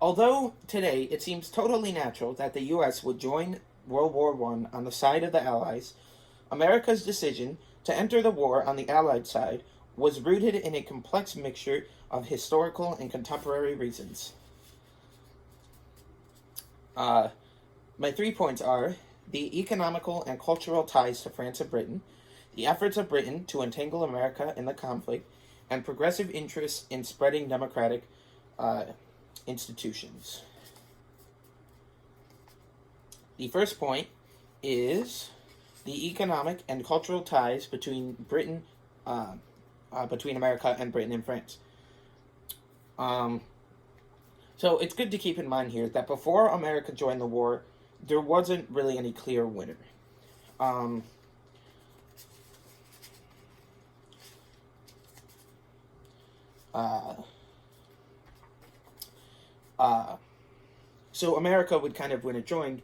Although today it seems totally natural that the U.S. would join World War I on the side of the Allies, America's decision to enter the war on the Allied side was rooted in a complex mixture of historical and contemporary reasons. Uh, my 3 points are the economical and cultural ties to France and Britain, the efforts of Britain to entangle America in the conflict, and progressive interests in spreading democratic uh, institutions. The first point is the economic and cultural ties between America and Britain and France. Um, so it's good to keep in mind here that before America joined the war, there wasn't really any clear winner. Um, uh, uh, so America would kind of, when it joined,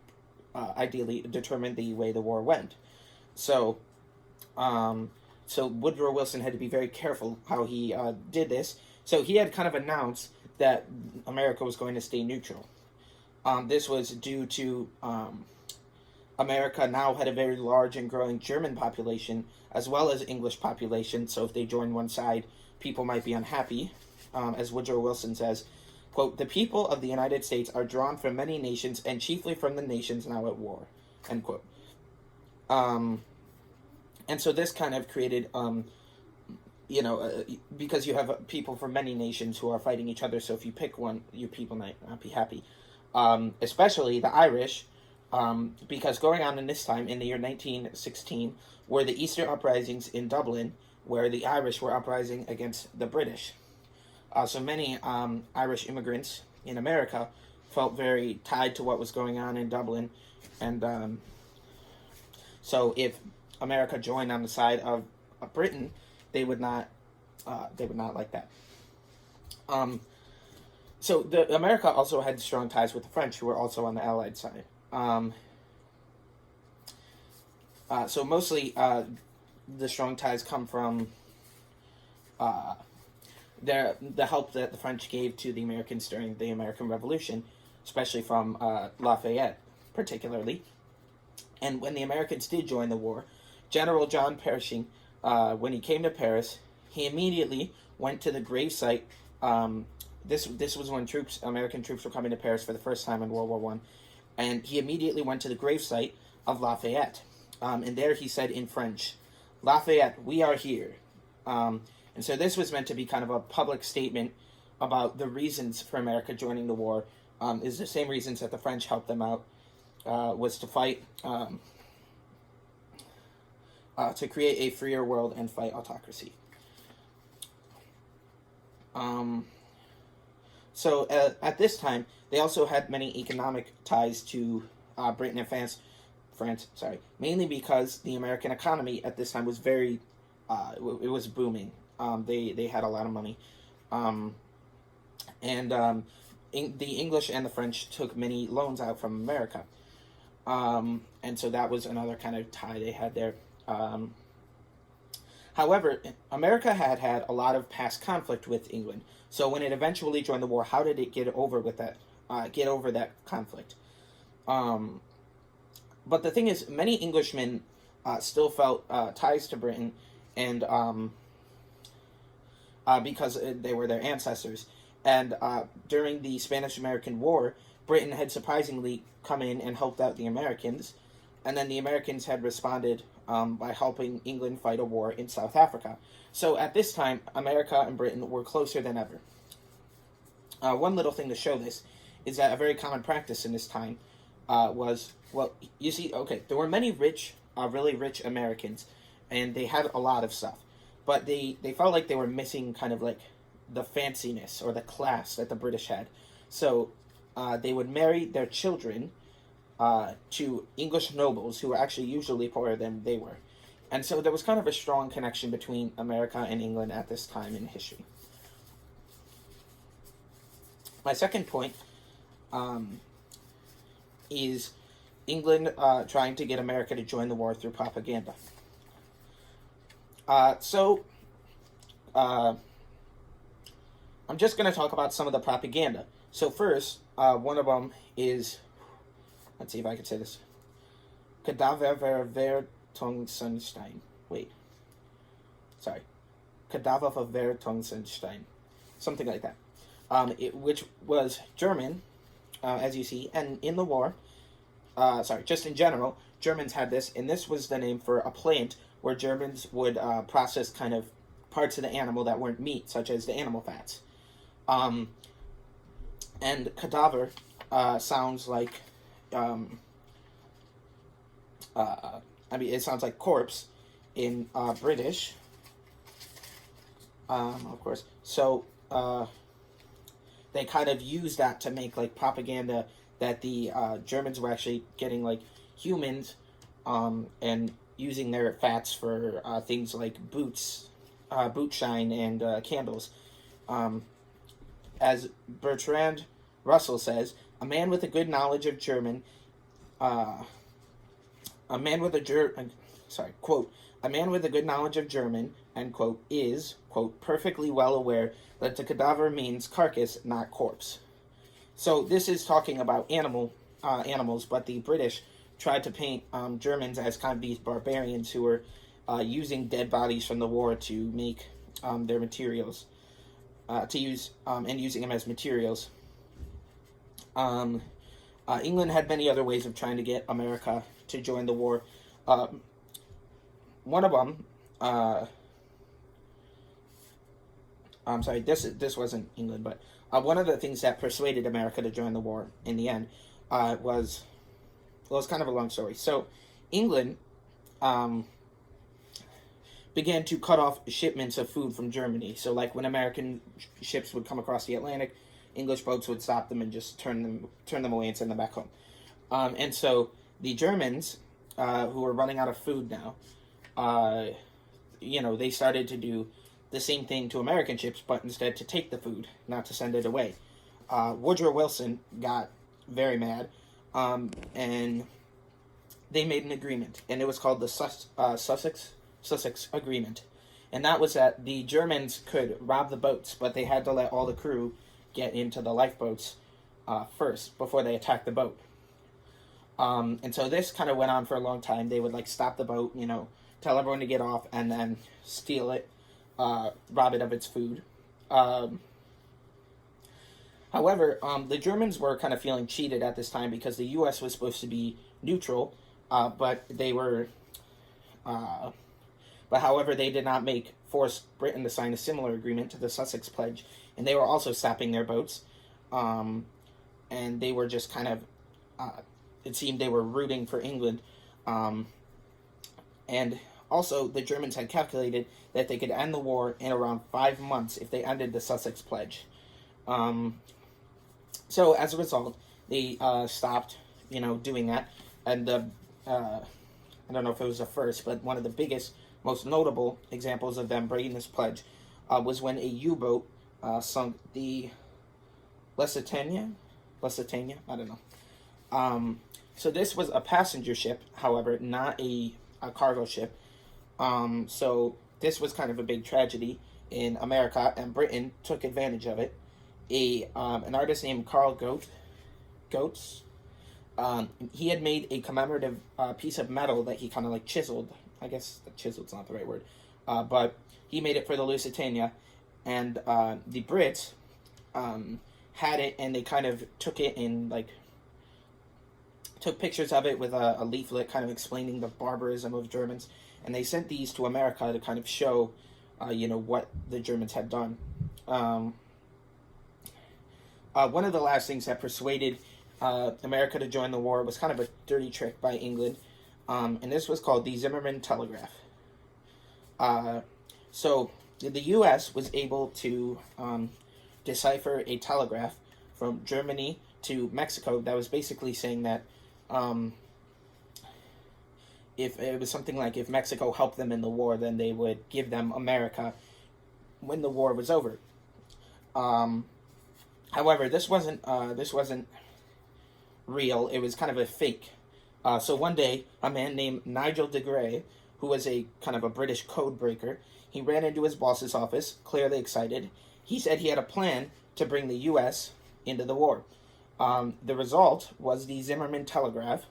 ideally determine the way the war went. So, um, so Woodrow Wilson had to be very careful how he did this. So he had kind of announced that America was going to stay neutral. This was due to America now had a very large and growing German population as well as English population. So if they joined one side, people might be unhappy. As Woodrow Wilson says, quote, "The people of the United States are drawn from many nations and chiefly from the nations now at war," end quote. Um, and so this kind of created, because you have people from many nations who are fighting each other. So if you pick one, you people might not be happy. Especially the Irish, because going on in this time, in the year 1916, were the Easter uprisings in Dublin, where the Irish were uprising against the British. So many Irish immigrants in America felt very tied to what was going on in Dublin, and so if America joined on the side of Britain, they would not like that. So America also had strong ties with the French, who were also on the Allied side. So mostly the strong ties come from the help that the French gave to the Americans during the American Revolution, especially from Lafayette, particularly. And when the Americans did join the war, General John Pershing, when he came to Paris, he immediately went to the gravesite. This was when American troops were coming to Paris for the first time in World War I, and he immediately went to the gravesite of Lafayette. And there he said in French, "Lafayette, we are here." And so this was meant to be kind of a public statement about the reasons for America joining the war. Is the same reasons that the French helped them out, was to fight, to create a freer world and fight autocracy. So at this time, they also had many economic ties to Britain and France, mainly because the American economy at this time was very, it was booming. They had a lot of money, and the English and the French took many loans out from America, and so that was another kind of tie they had there. However, America had had a lot of past conflict with England. So when it eventually joined the war, how did it get over that conflict? But the thing is, many Englishmen still felt ties to Britain, and because they were their ancestors. And during the Spanish-American War, Britain had surprisingly come in and helped out the Americans, and then the Americans had responded by helping England fight a war in South Africa. So at this time, America and Britain were closer than ever. One little thing to show this is that a very common practice in this time was, well, you see, okay, there were many rich, really rich Americans, and they had a lot of stuff. But they felt like they were missing kind of like the fanciness or the class that the British had. So they would marry their children to English nobles who were actually usually poorer than they were. And so there was kind of a strong connection between America and England at this time in history. My second point is England trying to get America to join the war through propaganda. I'm just going to talk about some of the propaganda. So first, one of them is, let's see if I can say this, Kadaververtungsenstein. Wait, sorry, Kadaververtungsenstein, something like that. Which was German, as you see, and in the war, just in general, Germans had this, and this was the name for a plant where Germans would process kind of parts of the animal that weren't meat, such as the animal fats. And cadaver sounds like, it sounds like corpse in British, of course. So they kind of use that to make like propaganda that the Germans were actually getting like humans and using their fats for things like boot shine and candles. As Bertrand Russell says, a man with a good knowledge of German, quote, a man with a good knowledge of German, end quote, is, quote, perfectly well aware that the cadaver means carcass, not corpse. So this is talking about animals, but the British tried to paint Germans as kind of these barbarians who were using dead bodies from the war to make their materials, and using them as materials. England had many other ways of trying to get America to join the war. One of them, I'm sorry, this wasn't England, but one of the things that persuaded America to join the war in the end was kind of a long story. So England began to cut off shipments of food from Germany. So like when American ships would come across the Atlantic, English boats would stop them and just turn them away and send them back home. And so the Germans, who were running out of food now, they started to do the same thing to American ships, but instead to take the food, not to send it away. Woodrow Wilson got very mad, and they made an agreement, and it was called the Sussex Agreement. And that was that the Germans could rob the boats, but they had to let all the crew get into the lifeboats first before they attacked the boat. And so this kind of went on for a long time. They would like stop the boat, tell everyone to get off, and then steal it, rob it of its food. However, the Germans were kind of feeling cheated at this time because the U.S. was supposed to be neutral, but they were. But however, they did not force Britain to sign a similar agreement to the Sussex Pledge, and they were also stopping their boats, and they were just kind of. It seemed they were rooting for England, and also the Germans had calculated that they could end the war in around 5 months if they ended the Sussex Pledge. So as a result, they stopped, doing that, and I don't know if it was the first, but one of the biggest, most notable examples of them breaking this pledge was when a U-boat sunk the Lusitania, I don't know. So this was a passenger ship, however, not a cargo ship. So this was kind of a big tragedy in America, and Britain took advantage of it. An artist named Carl Goetz, he had made a commemorative piece of metal that he kind of like chiseled. I guess chiseled's not the right word, but he made it for the Lusitania, and the Brits had it, and they kind of took it and like took pictures of it with a leaflet kind of explaining the barbarism of Germans, and they sent these to America to kind of show, what the Germans had done. One of the last things that persuaded America to join the war was kind of a dirty trick by England, and this was called the Zimmerman Telegraph. So the U.S. was able to decipher a telegraph from Germany to Mexico that was basically saying that if it was something like if Mexico helped them in the war, then they would give them America when the war was over. However, this wasn't real. It was kind of a fake. So one day, a man named Nigel de Grey, who was a kind of a British code breaker, he ran into his boss's office, clearly excited. He said he had a plan to bring the U.S. into the war. The result was the Zimmermann telegraph,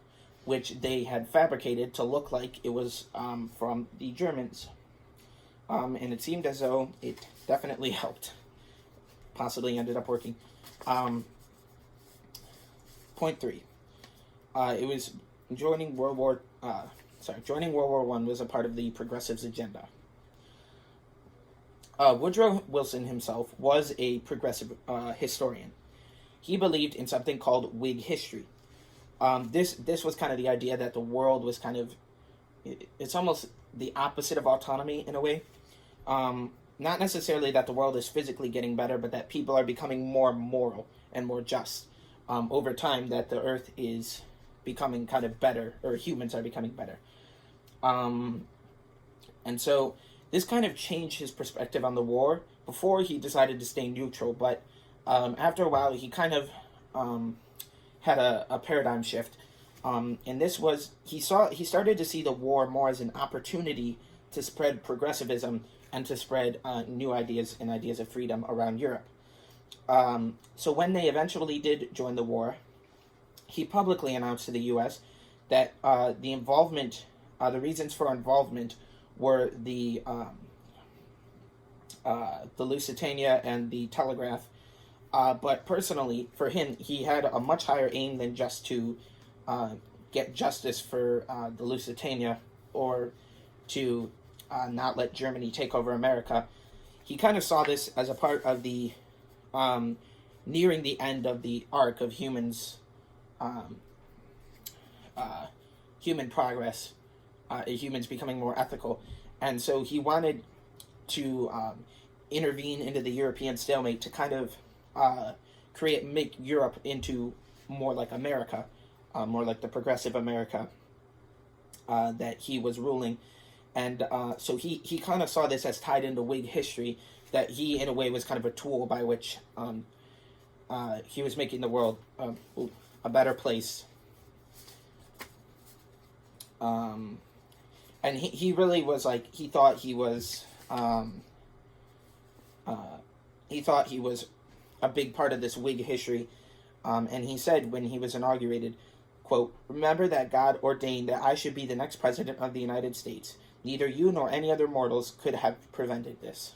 which they had fabricated to look like it was from the Germans. And it seemed as though it definitely helped. Possibly ended up working. Point 3. It was joining World War I was a part of the progressives' agenda. Woodrow Wilson himself was a progressive historian. He believed in something called Whig history. This was kind of the idea that the world was kind of, it's almost the opposite of autonomy in a way. Not necessarily that the world is physically getting better, but that people are becoming more moral and more just over time, that the earth is becoming kind of better, or humans are becoming better. And so this kind of changed his perspective on the war. Before, he decided to stay neutral, but after a while, he kind of had a paradigm shift. And this was, he started to see the war more as an opportunity to spread progressivism and to spread new ideas and ideas of freedom around Europe. So when they eventually did join the war, he publicly announced to the U.S. that the reasons for involvement were the Lusitania and the Telegraph. But personally, for him, he had a much higher aim than just to get justice for the Lusitania, or to not let Germany take over America. He kind of saw this as a part of the nearing the end of the arc of humans, human progress, humans becoming more ethical. And so he wanted to intervene into the European stalemate to kind of make Europe into more like America, more like the progressive America that he was ruling. And so he kind of saw this as tied into Whig history, that he, in a way, was kind of a tool by which he was making the world a better place. And he really was like, he thought he was a big part of this Whig history. And he said when he was inaugurated, quote, "Remember that God ordained that I should be the next president of the United States. Neither you nor any other mortals could have prevented this."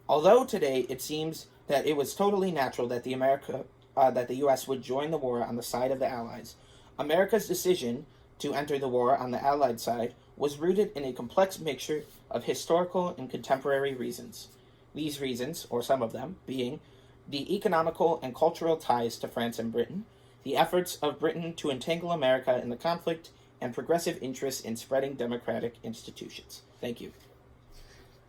Although today it seems that it was totally natural that the U.S. would join the war on the side of the Allies, America's decision to enter the war on the Allied side was rooted in a complex mixture of historical and contemporary reasons. These reasons, or some of them, being the economical and cultural ties to France and Britain, the efforts of Britain to entangle America in the conflict, and progressive interests in spreading democratic institutions. Thank you.